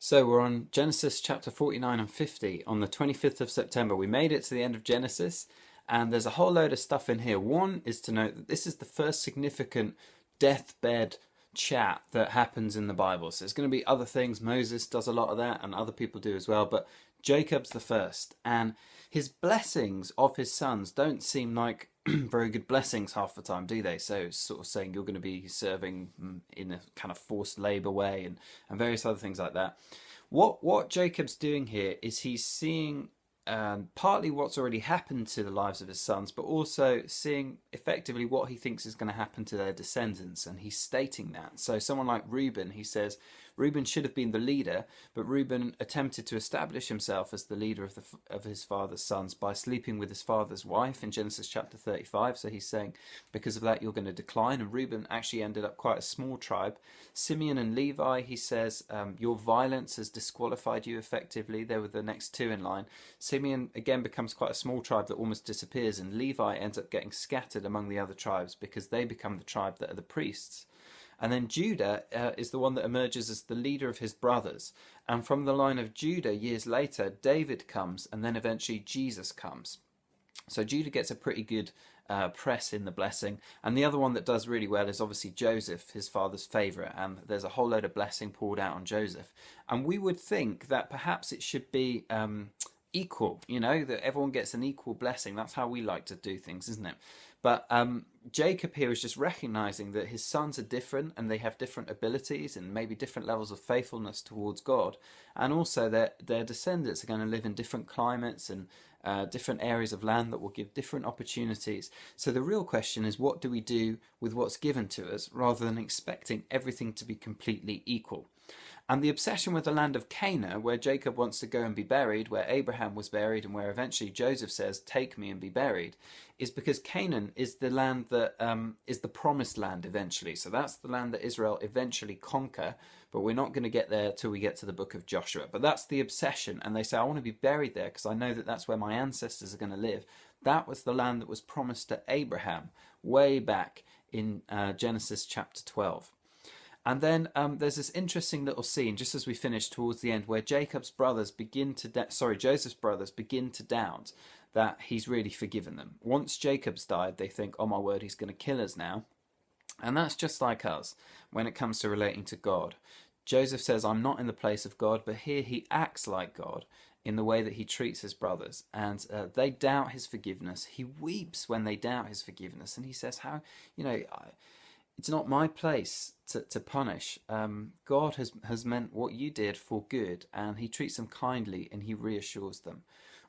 So we're on Genesis chapter 49 and 50 on the 25th of September. We made it to the end of Genesis, and there's a whole load of stuff in here. One is to note that this is the first significant deathbed chat that happens in the Bible. So there's going to be other things. Moses does a lot of that, and other people do as well, but Jacob's the first. And his blessings of his sons don't seem like very good blessings half the time, do they? So it's sort of saying you're going to be serving in a kind of forced labor way, and various other things like that. What Jacob's doing here is he's seeing partly what's already happened to the lives of his sons, but also seeing effectively what he thinks is going to happen to their descendants, and he's stating that. So someone like Reuben, he says, Reuben should have been the leader, but Reuben attempted to establish himself as the leader of his father's sons by sleeping with his father's wife in Genesis chapter 35. So he's saying, because of that, you're going to decline. And Reuben actually ended up quite a small tribe. Simeon and Levi, he says, your violence has disqualified you effectively. They were the next two in line. Simeon again becomes quite a small tribe that almost disappears, and Levi ends up getting scattered among the other tribes because they become the tribe that are the priests. And then Judah is the one that emerges as the leader of his brothers. And from the line of Judah, years later, David comes, and then eventually Jesus comes. So Judah gets a pretty good press in the blessing. And the other one that does really well is obviously Joseph, his father's favourite. And there's a whole load of blessing poured out on Joseph. And we would think that perhaps it should be equal, that everyone gets an equal blessing. That's how we like to do things, isn't it? But Jacob here is just recognizing that his sons are different, and they have different abilities and maybe different levels of faithfulness towards God, and also their descendants are going to live in different climates and different areas of land that will give different opportunities. So the real question is, what do we do with what's given to us, rather than expecting everything to be completely equal? And the obsession with the land of Canaan, where Jacob wants to go and be buried, where Abraham was buried, and where eventually Joseph says, take me and be buried, is because Canaan is the land that is the promised land eventually. So that's the land that Israel eventually conquer, but we're not going to get there till we get to the book of Joshua. But that's the obsession, and they say, I want to be buried there because I know that that's where my ancestors are going to live. That was the land that was promised to Abraham way back in Genesis chapter 12. And then there's this interesting little scene just as we finish towards the end, where Joseph's brothers begin to doubt that he's really forgiven them. Once Jacob's died, they think, oh my word, he's going to kill us now. And that's just like us when it comes to relating to God. Joseph says, I'm not in the place of God, but here he acts like God in the way that he treats his brothers. And they doubt his forgiveness. He weeps when they doubt his forgiveness. And he says, it's not my place to punish. God has meant what you did for good, and he treats them kindly and he reassures them.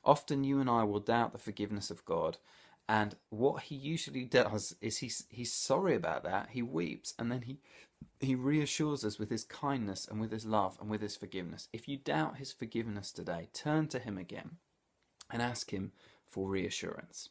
Often you and I will doubt the forgiveness of God, and what he usually does is he's sorry about that, he weeps, and then he reassures us with his kindness and with his love and with his forgiveness. If you doubt his forgiveness today, turn to him again and ask him for reassurance.